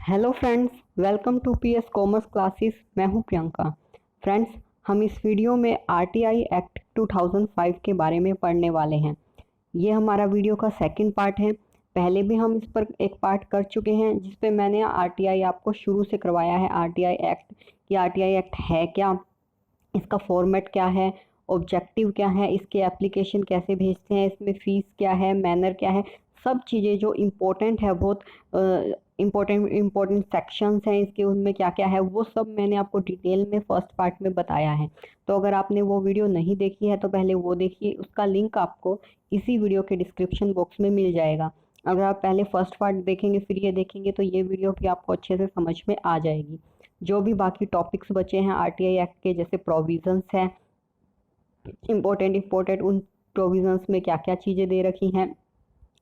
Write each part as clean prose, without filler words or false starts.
Hello friends, welcome to PS commerce classes. मैं हूं Priyanka. Friends, हम इस वीडियो में आरटीआई एक्ट 2005 के बारे में पढ़ने वाले हैं। ये हमारा वीडियो का सेकंड पार्ट है। पहले भी हम इस पर एक पार्ट कर चुके हैं जिस पे मैंने आरटीआई आपको शुरू से करवाया है। आरटीआई एक्ट कि आरटीआई एक्ट है क्या, इसका फॉर्मेट क्या है, ऑब्जेक्टिव क्या है, इसके एप्लीकेशन कैसे भेजते हैं, इसमें फ़ीस क्या है, मैनर क्या है, सब चीज़ें जो इम्पोर्टेंट है, बहुत इम्पोर्टेंट सेक्शंस हैं इसके, उनमें क्या क्या है वो सब मैंने आपको डिटेल में फर्स्ट पार्ट में बताया है। तो अगर आपने वो वीडियो नहीं देखी है तो पहले वो देखिए, उसका लिंक आपको इसी वीडियो के डिस्क्रिप्शन बॉक्स में मिल जाएगा। अगर आप पहले फर्स्ट पार्ट देखेंगे फिर ये देखेंगे तो ये वीडियो भी आपको अच्छे से समझ में आ जाएगी। जो भी बाकी टॉपिक्स बचे हैं आरटीआई एक्ट के, जैसे प्रोविजंस हैं इम्पोर्टेंट उन प्रोविजंस में क्या क्या चीज़ें दे रखी हैं,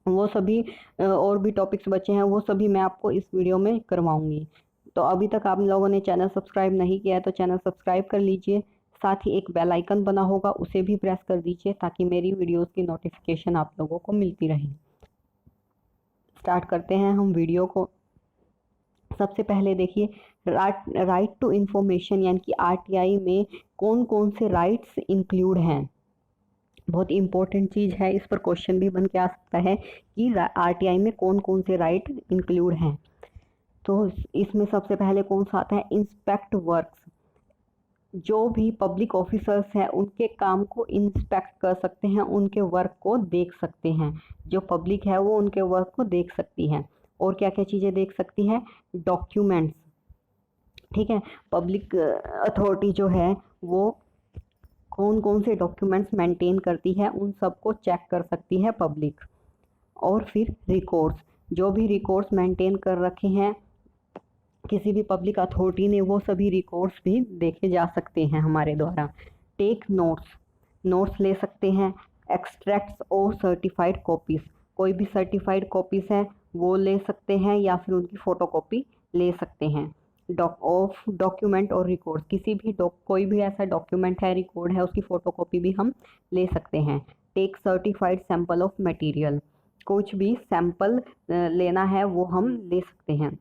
वो सभी और भी टॉपिक्स बचे हैं वो सभी मैं आपको इस वीडियो में करवाऊंगी। तो अभी तक आप लोगों ने चैनल सब्सक्राइब नहीं किया है तो चैनल सब्सक्राइब कर लीजिए। साथ ही एक बेल आइकन बना होगा उसे भी प्रेस कर दीजिए ताकि मेरी वीडियोस की नोटिफिकेशन आप लोगों को मिलती रहे। स्टार्ट करते हैं हम वीडियो को। सबसे पहले देखिए, राइट टू इंफॉर्मेशन यानी कि आरटीआई में कौन कौन से राइट्स इंक्लूड हैं। बहुत इंपॉर्टेंट चीज़ है, इस पर क्वेश्चन भी बन के आ सकता है कि आरटीआई में कौन कौन से राइट इंक्लूड हैं। तो इसमें सबसे पहले कौन सा आता है, इंस्पेक्ट वर्क्स। जो भी पब्लिक ऑफिसर्स हैं उनके काम को इंस्पेक्ट कर सकते हैं, उनके वर्क को देख सकते हैं। जो पब्लिक है वो उनके वर्क को देख सकती है। और क्या क्या चीज़ें देख सकती है, डॉक्यूमेंट्स। ठीक है, पब्लिक अथॉरिटी जो है वो कौन कौन से डॉक्यूमेंट्स मेंटेन करती है उन सबको चेक कर सकती है पब्लिक। और फिर रिकॉर्ड्स, जो भी रिकॉर्ड्स मेंटेन कर रखे हैं किसी भी पब्लिक अथॉरिटी ने, वो सभी रिकॉर्ड्स भी देखे जा सकते हैं हमारे द्वारा। टेक नोट्स, नोट्स ले सकते हैं। एक्सट्रैक्ट्स और सर्टिफाइड कॉपीज़, कोई भी सर्टिफाइड कॉपीज़ हैं वो ले सकते हैं या फिर उनकी फ़ोटोकॉपी ले सकते हैं। डॉक्यूमेंट और रिकॉर्ड, किसी भी कोई भी ऐसा डॉक्यूमेंट है, रिकॉर्ड है, उसकी फ़ोटोकॉपी भी हम ले सकते हैं। Take certified sample of material, कुछ भी सैंपल लेना है वो हम ले सकते हैं।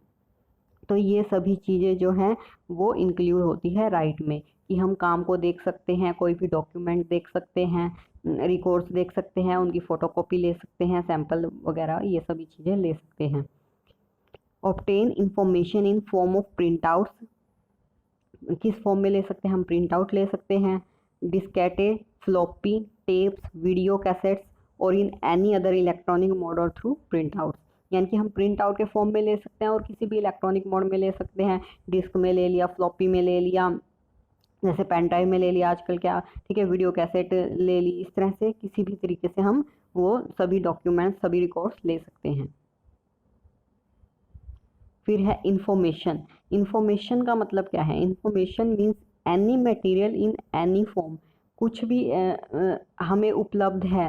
तो ये सभी चीज़ें जो हैं वो इंक्लूड होती है राइट में, कि हम काम को देख सकते हैं, कोई भी डॉक्यूमेंट देख सकते हैं, रिकॉर्ड्स देख सकते हैं, उनकी फ़ोटोकॉपी ले सकते हैं, सैंपल वगैरह ये सभी चीज़ें ले सकते हैं। Obtain information in form of print outs, किस फॉर्म में ले सकते हैं हम, प्रिंट आउट ले सकते हैं। डिस्केटे, फ्लॉपी, टेप्स, वीडियो कैसेट्स और in any other electronic mode और थ्रू प्रिंट आउट, यानी कि हम प्रिंट आउट के फॉर्म में ले सकते हैं और किसी भी इलेक्ट्रॉनिक मोड में ले सकते हैं। डिस्क में ले लिया, फ्लॉपी में ले लिया, जैसे पेन ड्राइव में ले लिया आजकल क्या, ठीक है, वीडियो कैसेट ले ली, इस तरह से किसी भी तरीके से हम वो सभी डॉक्यूमेंट्स, सभी रिकॉर्ड्स ले सकते हैं। फिर है इंफॉर्मेशन। इंफॉर्मेशन का मतलब क्या है, information means any material in any form, कुछ भी हमें उपलब्ध है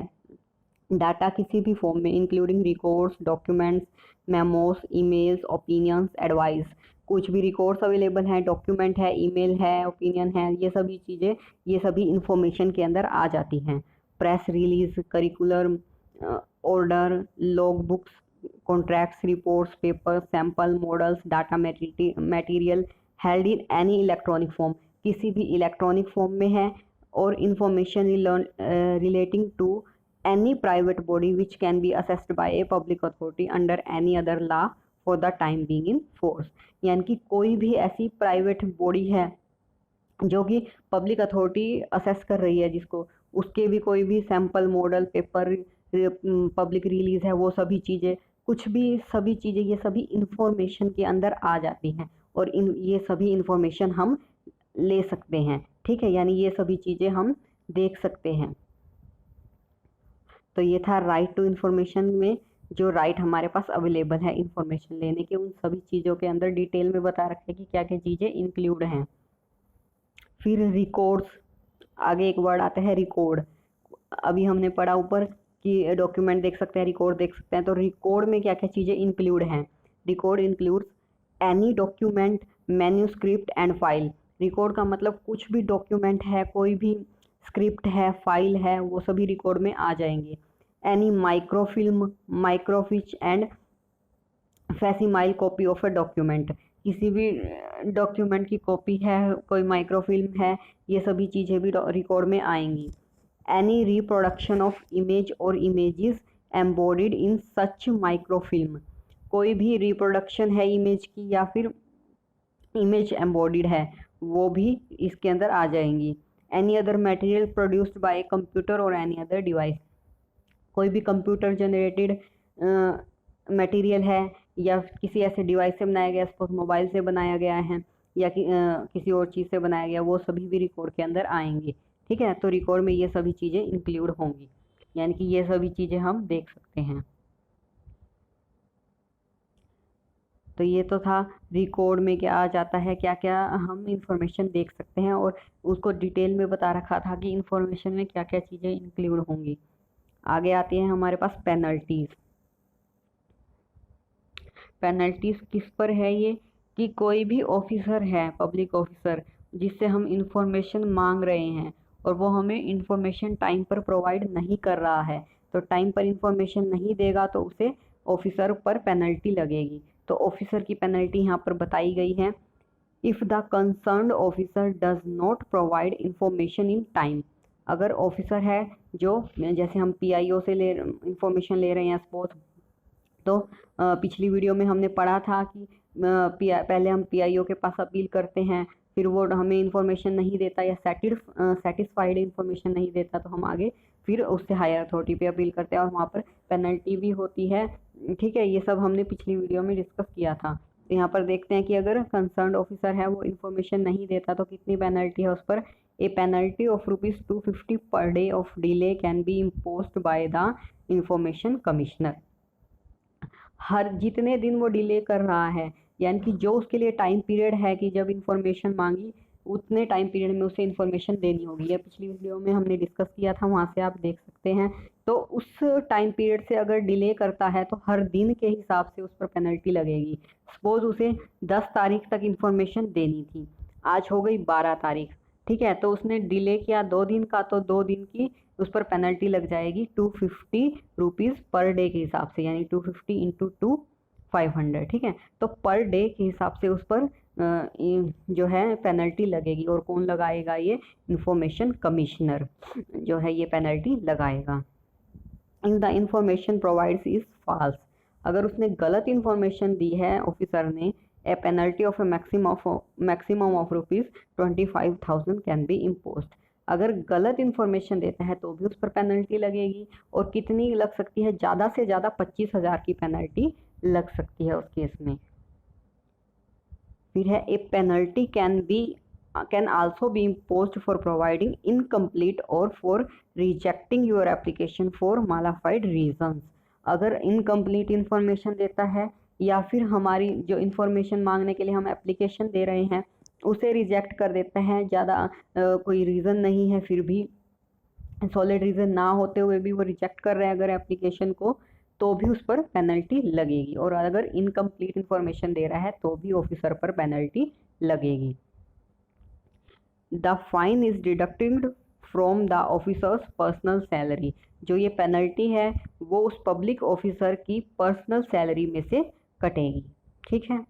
डाटा किसी भी फॉर्म में, including records, documents, memos, emails, opinions, advice. कुछ भी रिकॉर्ड्स अवेलेबल हैं, डॉक्यूमेंट है, ईमेल है, ओपिनियन है, ये सभी चीज़ें, ये सभी इंफॉर्मेशन के अंदर आ जाती हैं। Press release, curricular order, log books, contracts, reports, paper, sample, models, data material held in any electronic form, किसी भी इलेक्ट्रॉनिक फॉर्म में है। और information relating to any private body which can be assessed by a public authority under any other law for the time being in force, यानी कि कोई भी ऐसी प्राइवेट बॉडी है जो कि पब्लिक अथॉरिटी असेस कर रही है जिसको, उसके भी कोई भी sample, model, paper, public release है, वो सभी चीज़ें, कुछ भी सभी चीज़ें, ये सभी इंफॉर्मेशन के अंदर आ जाती हैं और ये सभी इंफॉर्मेशन हम ले सकते हैं। ठीक है, यानी ये सभी चीज़ें हम देख सकते हैं। तो ये था राइट टू इन्फॉर्मेशन में जो राइट हमारे पास अवेलेबल है इंफॉर्मेशन लेने के, उन सभी चीज़ों के अंदर डिटेल में बता रखे कि क्या क्या चीज़ें इंक्लूड हैं। फिर रिकॉर्ड्स, आगे एक वर्ड आता है रिकॉर्ड। अभी हमने पढ़ा ऊपर कि डॉक्यूमेंट देख सकते हैं, रिकॉर्ड देख सकते हैं, तो रिकॉर्ड में क्या क्या चीज़ें इंक्लूड हैं। Record includes any document, manuscript and file. Record का मतलब कुछ भी डॉक्यूमेंट है, कोई भी स्क्रिप्ट है, फाइल है, वो सभी रिकॉर्ड में आ जाएंगे। Any microfilm, microfiche and facsimile copy of a document, किसी भी डॉक्यूमेंट की कॉपी है, कोई माइक्रोफिल्म है, ये सभी चीज़ें भी रिकॉर्ड में आएंगी। एनी रिप्रोडक्शन ऑफ इमेज और इमेजेस एम्बॉडिड इन सच माइक्रोफिल्म, कोई भी रिप्रोडक्शन है इमेज की या फिर इमेज एम्बॉडिड है वो भी इसके अंदर आ जाएंगी। Any other material produced by computer और एनी अदर डिवाइस, कोई भी कंप्यूटर जनरेटेड मटेरियल है या किसी ऐसे डिवाइस से बनाया गया, सपोज मोबाइल से बनाया गया है या किसी और चीज़ से बनाया गया, वो सभी भी रिकॉर्ड के अंदर आएंगे। ठीक है, तो रिकॉर्ड में ये सभी चीज़ें इंक्लूड होंगी, यानी कि ये सभी चीज़ें हम देख सकते हैं। तो ये तो था रिकॉर्ड में क्या आ जाता है, क्या क्या हम इंफॉर्मेशन देख सकते हैं, और उसको डिटेल में बता रखा था कि इंफॉर्मेशन में क्या क्या चीज़ें इंक्लूड होंगी। आगे आती है हमारे पास पेनल्टीज़। पेनल्टीज किस पर है ये, कि कोई भी ऑफिसर है, पब्लिक ऑफिसर, जिससे हम इंफॉर्मेशन मांग रहे हैं और वो हमें इंफॉर्मेशन टाइम पर प्रोवाइड नहीं कर रहा है, तो टाइम पर इंफॉर्मेशन नहीं देगा तो उसे ऑफिसर पर पेनल्टी लगेगी। तो ऑफिसर की पेनल्टी यहाँ पर बताई गई है। If the concerned officer does not provide information in time, अगर ऑफिसर है जो, जैसे हम पीआईओ से इंफॉर्मेशन ले रहे हैं सपोज, तो पिछली वीडियो में हमने पढ़ा था कि पहले हम पीआईओ के पास अपील करते हैं, फिर वो हमें इंफॉर्मेशन नहीं देता या सेटिस्फाइड इंफॉर्मेशन नहीं देता, तो हम आगे फिर उससे हायर अथॉरिटी पे अपील करते हैं और वहाँ पर पेनल्टी भी होती है। ठीक है, ये सब हमने पिछली वीडियो में डिस्कस किया था। तो यहाँ पर देखते हैं कि अगर कंसर्न्ड ऑफिसर है वो इंफॉर्मेशन नहीं देता तो कितनी पेनल्टी है उस पर। ए penalty of ₹250 per day of delay can be imposed by the information commissioner. हर जितने दिन वो डिले कर रहा है, यानी कि जो उसके लिए टाइम पीरियड है कि जब इंफॉर्मेशन मांगी उतने टाइम पीरियड में उसे इंफॉर्मेशन देनी होगी, या पिछली वीडियो में हमने डिस्कस किया था, वहाँ से आप देख सकते हैं। तो उस टाइम पीरियड से अगर डिले करता है तो हर दिन के हिसाब से उस पर पेनल्टी लगेगी। सपोज उसे 10 तारीख तक इंफॉर्मेशन देनी थी, आज हो गई 12 तारीख, ठीक है, तो उसने डिले किया 2 दिन का, तो 2 दिन की उस पर पेनल्टी लग जाएगी ₹250 पर डे के हिसाब से, यानी 250 इंटू 2 500। ठीक है, तो पर डे के हिसाब से उस पर जो है पेनल्टी लगेगी। और कौन लगाएगा ये, इंफॉर्मेशन कमिश्नर जो है ये पेनल्टी लगाएगा। In the information provides is false, अगर उसने गलत इंफॉर्मेशन दी है ऑफिसर ने, a penalty of a maximum of ₹25,000 can be imposed. अगर गलत इंफॉर्मेशन देता है तो भी उस पर पेनल्टी लगेगी, और कितनी लग सकती है, ज़्यादा से ज़्यादा 25,000 की पेनल्टी लग सकती है उस केस में। फिर है a penalty can also be imposed for providing incomplete और for rejecting your application for modified reasons. अगर इनकम्प्लीट इंफॉर्मेशन देता है या फिर हमारी जो इंफॉर्मेशन मांगने के लिए हम एप्लीकेशन दे रहे हैं उसे रिजेक्ट कर देता है, ज़्यादा कोई रीज़न नहीं है, फिर भी सॉलिड रीज़न ना होते हुए भी वो रिजेक्ट कर रहे हैं अगर एप्लीकेशन को, तो भी उस पर पेनल्टी लगेगी। और अगर इनकम्प्लीट इंफॉर्मेशन दे रहा है तो भी ऑफिसर पर पेनल्टी लगेगी। The fine is deducted from the officers personal salary, जो ये पेनल्टी है वो उस पब्लिक ऑफिसर की पर्सनल सैलरी में से कटेगी। ठीक है,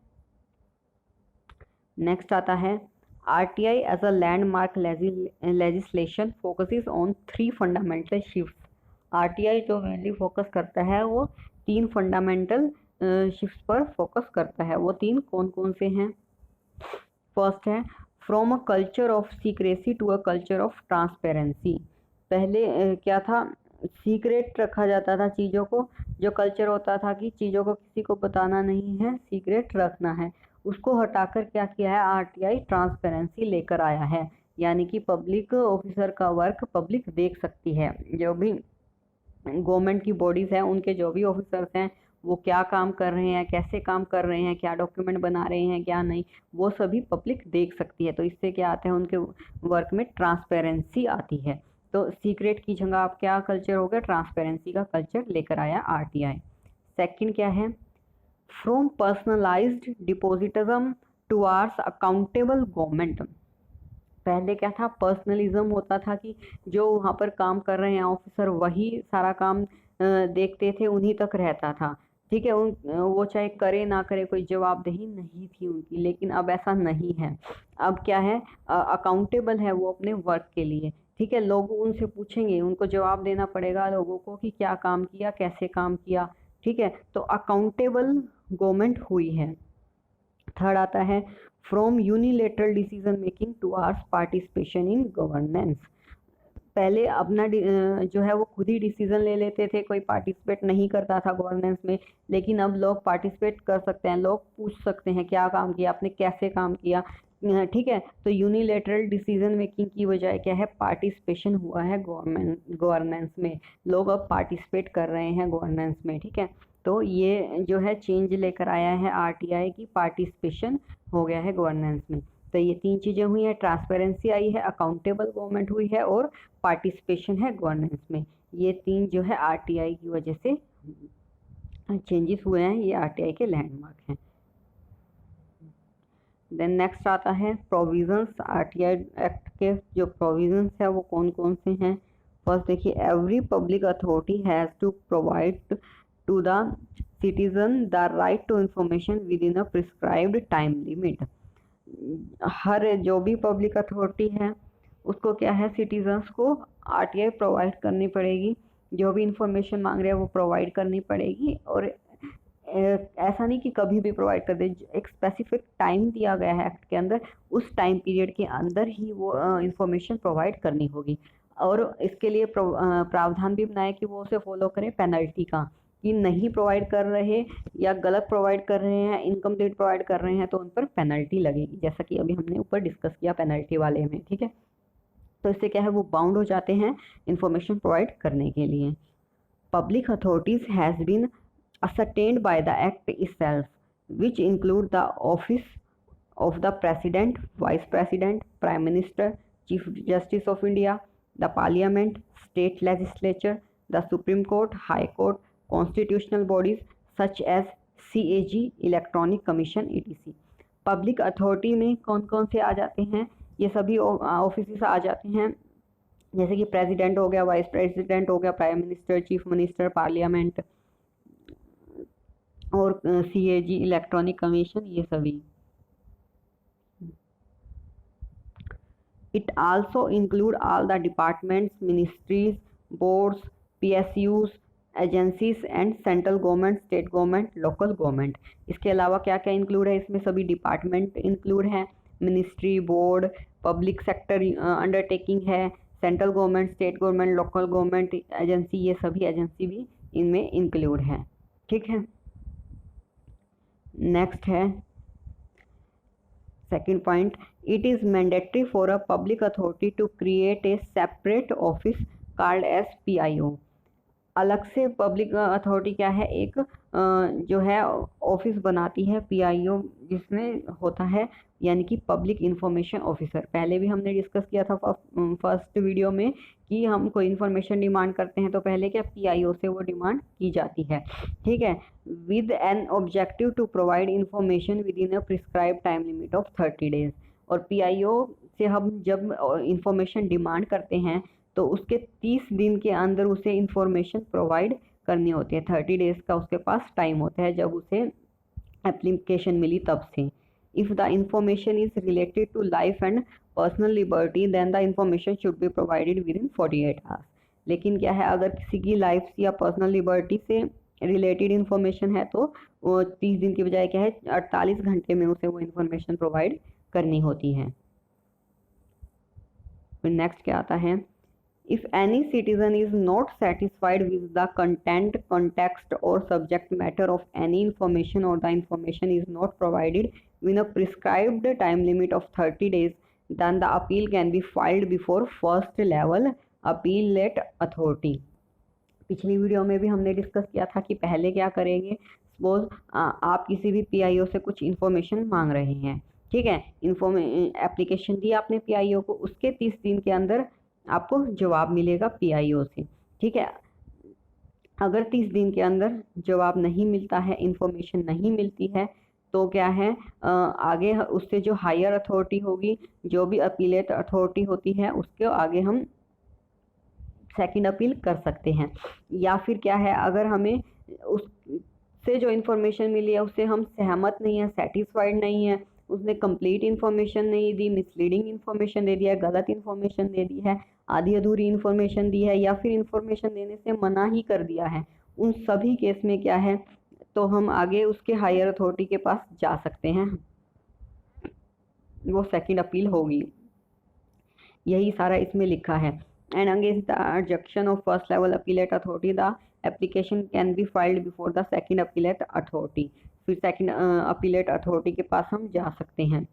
नेक्स्ट आता है RTI as a landmark legislation focuses on 3 fundamental shifts। RTI जो मेनली फोकस करता है वो 3 फंडामेंटल शिफ्ट्स पर फोकस करता है। वो 3 कौन कौन से हैं? फर्स्ट है from a culture of secrecy to a culture of transparency. पहले क्या था, सीक्रेट रखा जाता था चीज़ों को, जो कल्चर होता था कि चीज़ों को किसी को बताना नहीं है, सीक्रेट रखना है, उसको हटाकर क्या किया है, RTI ट्रांसपेरेंसी लेकर आया है, यानी कि पब्लिक ऑफिसर का वर्क पब्लिक देख सकती है। जो भी गवर्नमेंट की बॉडीज़ हैं उनके जो भी ऑफिसर्स हैं वो क्या काम कर रहे हैं, कैसे काम कर रहे हैं, क्या डॉक्यूमेंट बना रहे हैं, क्या नहीं, वो सभी पब्लिक देख सकती है। तो इससे क्या आता है, उनके वर्क में ट्रांसपेरेंसी आती है। तो सीक्रेट की जगह आप क्या कल्चर हो गया, ट्रांसपेरेंसी का कल्चर लेकर आया RTI। सेकंड क्या है, from personalised despotism towards accountable government. पहले क्या था, पर्सनलिज्म होता था कि जो वहाँ पर काम कर रहे हैं ऑफिसर वही सारा काम देखते थे, उन्हीं तक रहता था। ठीक है। वो चाहे करे ना करे, कोई जवाबदेही नहीं थी उनकी, लेकिन अब ऐसा नहीं है। अब क्या है, अकाउंटेबल है वो अपने वर्क के लिए। ठीक है, लोग उनसे पूछेंगे, उनको जवाब देना पड़ेगा लोगों को कि क्या काम किया, कैसे काम किया। ठीक है, तो अकाउंटेबल गवर्नमेंट हुई है। थर्ड आता है from unilateral decision making towards participation in governance. पहले अपना जो है वो खुद ही डिसीजन ले लेते थे, कोई पार्टिसिपेट नहीं करता था गवर्नेंस में, लेकिन अब लोग पार्टिसिपेट कर सकते हैं, लोग पूछ सकते हैं क्या काम किया आपने, कैसे काम किया। ठीक है, तो यूनिलेटरल डिसीजन मेकिंग की बजाय क्या है, पार्टिसिपेशन हुआ है गवर्नेंस में। लोग अब पार्टिसिपेट कर रहे हैं गवर्नेंस में। ठीक है, तो ये जो है चेंज लेकर आया है आरटीआई की, पार्टिसिपेशन हो गया है गवर्नेंस में। तो ये तीन चीज़ें हुई हैं, ट्रांसपेरेंसी आई है, अकाउंटेबल गवर्नमेंट हुई है, और पार्टिसिपेशन है गवर्नेंस में। ये तीन जो है आरटीआई की वजह से चेंजेस हुए हैं, ये आरटीआई के लैंडमार्क हैं। देन नेक्स्ट आता है प्रोविजंस। आरटीआई एक्ट के जो प्रोविजंस है वो कौन कौन से हैं। फर्स्ट देखिए, every public authority has to provide to the citizen the right to information within a prescribed time limit. हर जो भी पब्लिक अथॉरिटी है उसको क्या है, सिटीजन्स को आरटीआई प्रोवाइड करनी पड़ेगी, जो भी इंफॉर्मेशन मांग रहे हैं वो प्रोवाइड करनी पड़ेगी। और ऐसा नहीं कि कभी भी प्रोवाइड कर दे, एक स्पेसिफिक टाइम दिया गया है एक्ट के अंदर, उस टाइम पीरियड के अंदर ही वो इंफॉर्मेशन प्रोवाइड करनी होगी। और इसके लिए प्रावधान भी बनाया कि वो उसे फॉलो करें पेनल्टी का, कि नहीं प्रोवाइड कर रहे या गलत प्रोवाइड कर रहे हैं, इनकम्प्लीट प्रोवाइड कर रहे हैं, तो उन पर पेनल्टी लगेगी, जैसा कि अभी हमने ऊपर डिस्कस किया पेनल्टी वाले में। ठीक है, तो इससे क्या है, वो बाउंड हो जाते हैं इंफॉर्मेशन प्रोवाइड करने के लिए। Public authorities has been ascertained by the Act itself, which include the office of the President, Vice President, Prime Minister, Chief Justice of India, the Parliament, State Legislature, the Supreme Court, High Court, constitutional bodies such as CAG, Electronic Commission, etc. Public authority में कौन कौन से आ जाते हैं, ये सभी office आ जाते हैं, जैसे कि प्रेसिडेंट हो गया, वाइस प्रेसिडेंट हो गया, prime minister, chief minister, parliament, और सीएजी, इलेक्ट्रॉनिक कमीशन, ये सभी। It also include all the departments, ministries, boards, PSUs, agencies and central government, state government, local government. इसके अलावा क्या क्या इंक्लूड है इसमें, सभी डिपार्टमेंट इंक्लूड हैं, ministry, board, public sector undertaking है, central government, state government, local government agency, ये सभी एजेंसी भी इनमें इंक्लूड है। ठीक है, नेक्स्ट है second point, it is mandatory for a public authority to create a separate office called as PIO. अलग से पब्लिक अथॉरिटी क्या है, एक जो है ऑफिस बनाती है पीआईओ, जिसमें होता है यानी कि पब्लिक इंफॉर्मेशन ऑफिसर। पहले भी हमने डिस्कस किया था फर्स्ट वीडियो में कि हम कोई इन्फॉर्मेशन डिमांड करते हैं तो पहले क्या पीआईओ से वो डिमांड की जाती है। ठीक है, with an objective to provide information within a prescribe time limit of 30 days. और पीआईओ से हम जब इंफॉर्मेशन डिमांड करते हैं तो उसके 30 दिन के अंदर उसे इंफॉर्मेशन प्रोवाइड करनी होती है। 30 डेज का उसके पास टाइम होता है जब उसे एप्लीकेशन मिली तब से। If the information is related to life and personal liberty then the information should be provided within 48 hours. लेकिन क्या है, अगर किसी की लाइफ या पर्सनल लिबर्टी से रिलेटेड इन्फॉर्मेशन है तो वो 30 दिन की बजाय क्या है, 48 घंटे में उसे वो इन्फॉर्मेशन प्रोवाइड करनी होती है। फिर नेक्स्ट क्या आता है, if any citizen is not satisfied with the content, context or subject matter of any information, or the information is not provided within a prescribed time limit of 30 days, then the appeal can be filed before first level appellate authority। पिछली video में भी हमने discuss किया था कि पहले क्या करेंगे, सपोज आप किसी भी पीआईओ से कुछ इन्फॉर्मेशन मांग रहे हैं। ठीक है, एप्लीकेशन दी आपने पीआईओ को, उसके 30 दिन के अंदर आपको जवाब मिलेगा पीआईओ से। ठीक है, अगर 30 दिन के अंदर जवाब नहीं मिलता है, इंफॉर्मेशन नहीं मिलती है, तो क्या है, आगे उससे जो हायर अथॉरिटी होगी, जो भी अपीलेट अथॉरिटी होती है, उसके आगे हम सेकंड अपील कर सकते हैं। या फिर क्या है, अगर हमें उस से जो इन्फॉर्मेशन मिली है उससे हम सहमत नहीं है, सेटिस्फाइड नहीं है, उसने कंप्लीट इन्फॉर्मेशन नहीं दी, मिसलीडिंग इन्फॉर्मेशन दे दिया है, गलत इन्फॉर्मेशन दे दी है, आधी अधूरी इन्फॉर्मेशन दी है, या फिर इन्फॉर्मेशन देने से मना ही कर दिया है, उन सभी केस में क्या है, तो हम आगे उसके हायर अथॉरिटी के पास जा सकते हैं, वो सेकंड अपील होगी। यही सारा इसमें लिखा है। And against the rejection of first level appellate authority the application can be filed before the second appellate authority. फिर सेकंड अपीलेट अथॉरिटी के पास हम जा सकते हैं।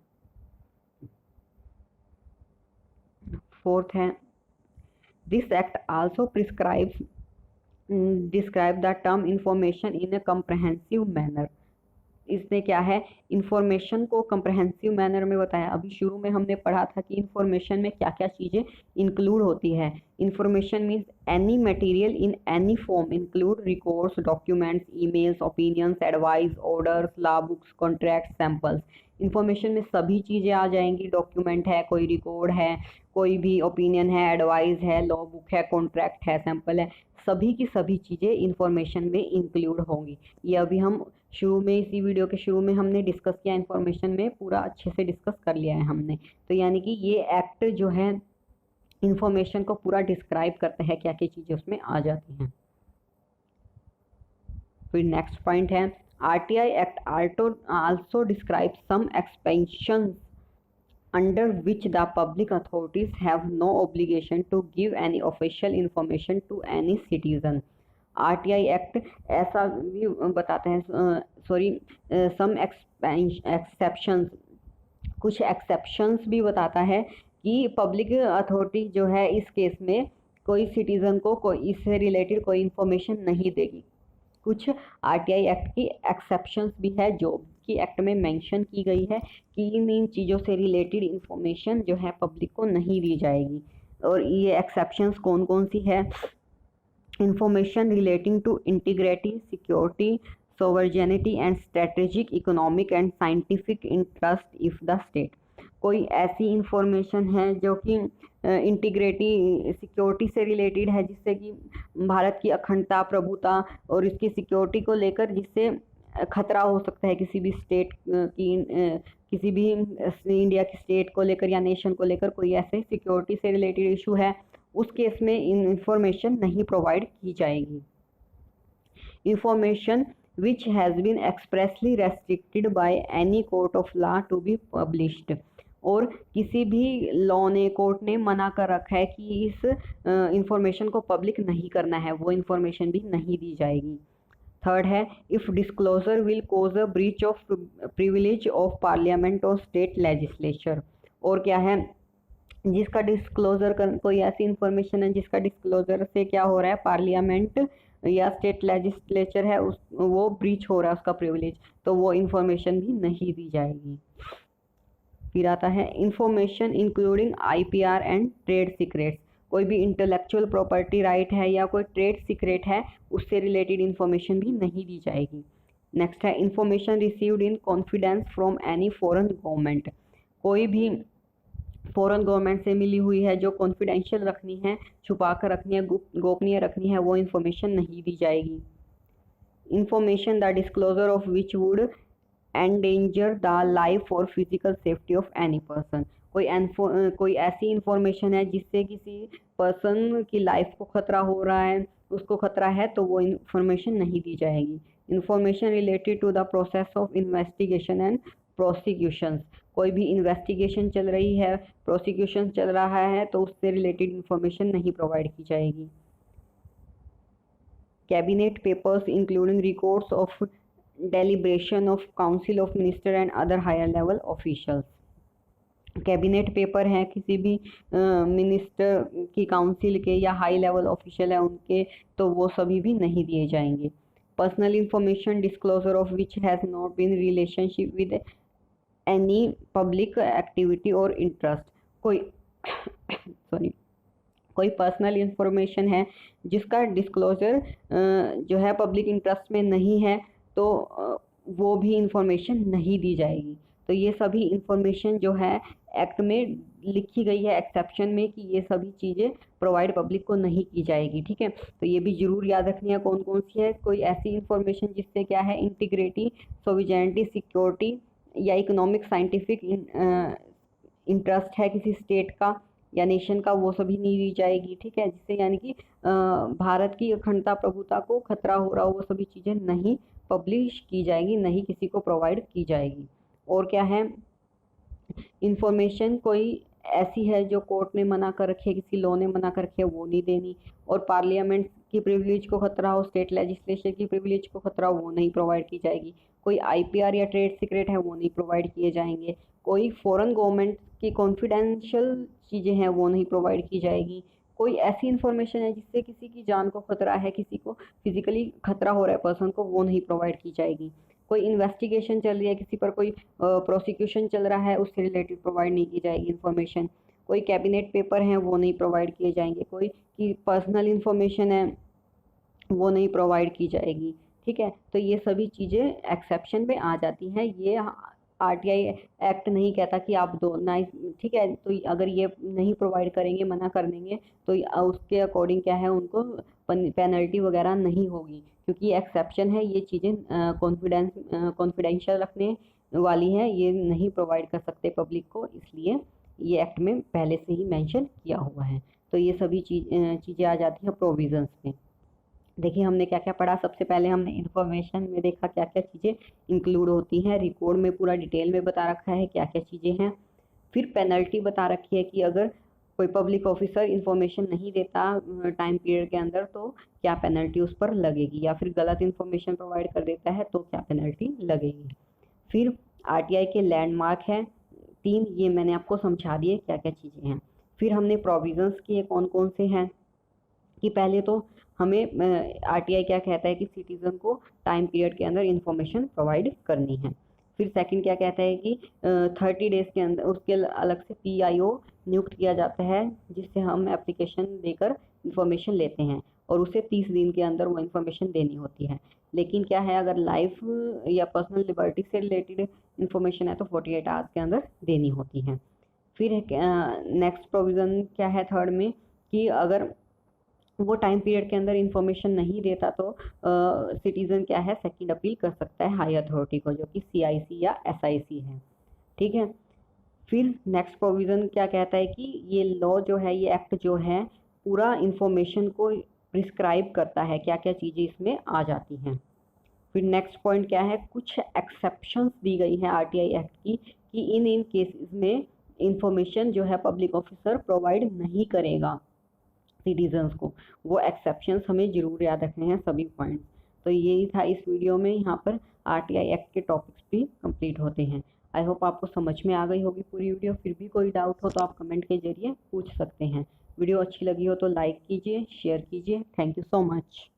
फोर्थ है, this act also prescribes describe the term information in a comprehensive manner. इसने क्या है, इंफॉर्मेशन को कंप्रहेंसिव मैनर में बताया। अभी शुरू में हमने पढ़ा था कि इंफॉर्मेशन में क्या क्या चीज़ें इंक्लूड होती है। Information means any material in any form include records, documents, emails, opinions, advice, orders, law books, contract, samples. Information में सभी चीज़ें आ जाएंगी। डॉक्यूमेंट है, कोई रिकॉर्ड है, कोई भी ओपिनियन है, एडवाइस है, लॉ बुक है, कॉन्ट्रैक्ट है, सैंपल है, सभी की सभी चीज़ें इंफॉर्मेशन में इंक्लूड होंगी। ये अभी हम शुरू में, इसी वीडियो के शुरू में हमने डिस्कस किया, इंफॉर्मेशन में पूरा अच्छे से डिस्कस कर लिया है हमने। तो यानी कि ये एक्ट जो है इंफॉर्मेशन को पूरा डिस्क्राइब करता है, क्या क्या चीज़ें उसमें आ जाती हैं। फिर नेक्स्ट पॉइंट है, RTI act also describe some expansion under which the public authorities have no obligation to give any official information to any citizen। RTI act ऐसा भी बताते हैं, सम एक्सेप्शंस, कुछ एक्सेप्शंस भी बताता है कि पब्लिक अथॉरिटी जो है इस केस में कोई सिटीज़न को कोई इससे रिलेटेड कोई इन्फॉर्मेशन नहीं देगी। कुछ आरटीआई एक्ट की एक्सेप्शंस भी है जो कि एक्ट में मेंशन की गई है कि इन चीज़ों से रिलेटेड इन्फॉर्मेशन जो है पब्लिक को नहीं दी जाएगी। और ये एक्सेप्शंस कौन कौन सी है? Information relating to integrity, security, sovereignty and strategic, economic and scientific interest if the state. कोई ऐसी इंफॉर्मेशन है जो कि इंटीग्रिटी, सिक्योरिटी से रिलेटेड है, जिससे कि भारत की अखंडता, प्रभुता और इसकी सिक्योरिटी को लेकर जिससे खतरा हो सकता है किसी भी स्टेट की, किसी भी इंडिया की स्टेट को लेकर या नेशन को लेकर कोई ऐसे सिक्योरिटी से रिलेटेड इशू है, उस केस में इंफॉर्मेशन नहीं प्रोवाइड की जाएगी। Information which has been expressly restricted by any court of law to be published। और किसी भी लॉ ने, कोर्ट ने मना कर रखा है कि इस इंफॉर्मेशन को पब्लिक नहीं करना है, वो इंफॉर्मेशन भी नहीं दी जाएगी। थर्ड है, if disclosure will cause a breach of privilege of parliament और स्टेट लेजिस्लेचर। और क्या है, जिसका डिस्क्लोजर कर, कोई ऐसी इंफॉर्मेशन है जिसका डिस्क्लोजर से क्या हो रहा है, पार्लियामेंट या स्टेट लेजिस्लेचर है उस वो ब्रीच हो रहा है उसका प्रिविलेज, तो वो इंफॉर्मेशन भी नहीं दी जाएगी। फिर आता है information including IPR and trade secrets. कोई भी इंटेलेक्चुअल प्रॉपर्टी राइट है या कोई ट्रेड सीक्रेट है, उससे रिलेटेड इंफॉर्मेशन भी नहीं दी जाएगी। नेक्स्ट है information received in confidence from any foreign government. कोई भी फॉरेन गवर्नमेंट से मिली हुई है जो कॉन्फिडेंशियल रखनी है, छुपा कर रखनी है, गोपनीय रखनी है, वो इंफॉर्मेशन नहीं दी जाएगी। Information the disclosure of which would endanger the life और physical safety of any person. कोई ऐसी इंफॉर्मेशन है जिससे किसी पर्सन की लाइफ को खतरा हो रहा है, उसको खतरा है, तो वो इंफॉर्मेशन नहीं दी जाएगी। Information related to the process of investigation and prosecutions. कोई भी इन्वेस्टिगेशन चल रही है, प्रोसिक्यूशन चल रहा है, तो उससे रिलेटेड इंफॉर्मेशन नहीं प्रोवाइड की जाएगी। Cabinet papers including records of deliberation of council of minister and other higher level officials. Cabinet paper हैं किसी भी मिनिस्टर की काउंसिल के या हाई लेवल ऑफिशियल है उनके, तो वो सभी भी नहीं दिए जाएंगे। Personal information disclosure of which has not been relationship with any public activity और इंटरेस्ट। कोई पर्सनल इंफॉर्मेशन है जिसका डिस्क्लोजर जो है पब्लिक इंटरेस्ट में नहीं है, तो वो भी इंफॉर्मेशन नहीं दी जाएगी। तो ये सभी इंफॉर्मेशन जो है एक्ट में लिखी गई है एक्सेप्शन में कि ये सभी चीज़ें प्रोवाइड पब्लिक को नहीं की जाएगी। ठीक है, तो ये भी जरूर याद रखनी है कौन कौन सी है। कोई ऐसी इंफॉर्मेशन जिससे क्या है इंटीग्रिटी, सोविजेनिटी, सिक्योरिटी या इकोनॉमिक साइंटिफिक इंटरेस्ट है किसी स्टेट का या नेशन का, वो सभी नहीं दी जाएगी। ठीक है, जिससे यानी कि भारत की अखंडता प्रभुता को खतरा हो रहा हो वो सभी चीज़ें नहीं पब्लिश की जाएगी, नहीं किसी को प्रोवाइड की जाएगी। और क्या है, इंफॉर्मेशन कोई ऐसी है जो कोर्ट ने मना कर रखी है, किसी लॉ ने मना कर रखी है, वो नहीं देनी। और पार्लियामेंट की प्रिविलेज को खतरा हो, स्टेट लेजिस्लेशन की प्रिविलेज को खतरा हो, वो नहीं प्रोवाइड की जाएगी। कोई आईपीआर या ट्रेड सीक्रेट है वो नहीं प्रोवाइड किए जाएंगे। कोई फॉरेन गवर्नमेंट की कॉन्फिडेंशियल चीज़ें हैं वो नहीं प्रोवाइड की जाएगी। कोई ऐसी इंफॉर्मेशन है जिससे किसी की जान को खतरा है, किसी को फिजिकली खतरा हो रहा है पर्सन को, वो नहीं प्रोवाइड की जाएगी। कोई इन्वेस्टिगेशन चल रही है किसी पर, कोई प्रोसिक्यूशन चल रहा है, उससे रिलेटेड प्रोवाइड नहीं की जाएगी इन्फॉर्मेशन। कोई कैबिनेट पेपर हैं वो नहीं प्रोवाइड किए जाएंगे। कोई की पर्सनल इन्फॉर्मेशन है वो नहीं प्रोवाइड की जाएगी। ठीक है, तो ये सभी चीज़ें एक्सेप्शन में आ जाती हैं। ये आरटीआई एक्ट नहीं कहता कि आप दो ना। ठीक है, तो अगर ये नहीं प्रोवाइड करेंगे, मना कर देंगे, तो उसके अकॉर्डिंग क्या है उनको पेनल्टी वगैरह नहीं होगी, क्योंकि ये एक्सेप्शन है। ये चीज़ें कॉन्फिडेंशियल रखने वाली हैं, ये नहीं प्रोवाइड कर सकते पब्लिक को, इसलिए ये एक्ट में पहले से ही मेंशन किया हुआ है। तो ये सभी चीज़ें आ जाती हैं प्रोविजंस में। देखिए हमने क्या क्या पढ़ा। सबसे पहले हमने इन्फॉर्मेशन में देखा क्या क्या चीज़ें इंक्लूड होती हैं, रिकॉर्ड में पूरा डिटेल में बता रखा है क्या क्या चीज़ें हैं। फिर पेनल्टी बता रखी है कि अगर कोई पब्लिक ऑफिसर इंफॉर्मेशन नहीं देता टाइम पीरियड के अंदर तो क्या पेनल्टी उस पर लगेगी, या फिर गलत इंफॉर्मेशन प्रोवाइड कर देता है तो क्या पेनल्टी लगेगी। फिर आरटीआई के लैंडमार्क है 3, ये मैंने आपको समझा दिए क्या क्या चीज़ें हैं। फिर हमने प्रोविजंस किए कौन कौन से हैं, कि पहले तो हमें आरटीआई क्या कहता है कि सिटीजन को टाइम पीरियड के अंदर इंफॉर्मेशन प्रोवाइड करनी है। फिर सेकंड क्या कहता है कि 30 डेज के अंदर उसके अलग से पीआईओ नियुक्त किया जाता है, जिससे हम एप्लीकेशन देकर इंफॉर्मेशन लेते हैं, और उसे 30 दिन के अंदर वो इंफॉर्मेशन देनी होती है। लेकिन क्या है, अगर लाइफ या पर्सनल लिबर्टी से रिलेटेड इंफॉर्मेशन है तो 48 आवर्स के अंदर देनी होती है। फिर नेक्स्ट प्रोविज़न क्या है थर्ड में, कि अगर वो टाइम पीरियड के अंदर इंफॉर्मेशन नहीं देता तो सिटीजन क्या है सेकंड अपील कर सकता है हाई अथॉरिटी को, जो कि सीआईसी या एसआईसी है। ठीक है, फिर नेक्स्ट प्रोविज़न क्या कहता है कि ये लॉ जो है, ये एक्ट जो है पूरा इंफॉर्मेशन को प्रिस्क्राइब करता है, क्या क्या चीज़ें इसमें आ जाती हैं। फिर नेक्स्ट पॉइंट क्या है, कुछ एक्सेप्शंस दी गई हैं आरटीआई एक्ट की कि इन केसेस में इंफॉर्मेशन जो है पब्लिक ऑफिसर प्रोवाइड नहीं करेगा सिटीजन्स को। वो एक्सेप्शंस हमें जरूर याद रखने हैं सभी पॉइंट्स। तो यही था इस वीडियो में। यहाँ पर आरटीआई एक्ट के टॉपिक्स भी कंप्लीट होते हैं। आई होप आपको समझ में आ गई होगी पूरी वीडियो। फिर भी कोई डाउट हो तो आप कमेंट के जरिए पूछ सकते हैं। वीडियो अच्छी लगी हो तो लाइक कीजिए, शेयर कीजिए। Thank you so much.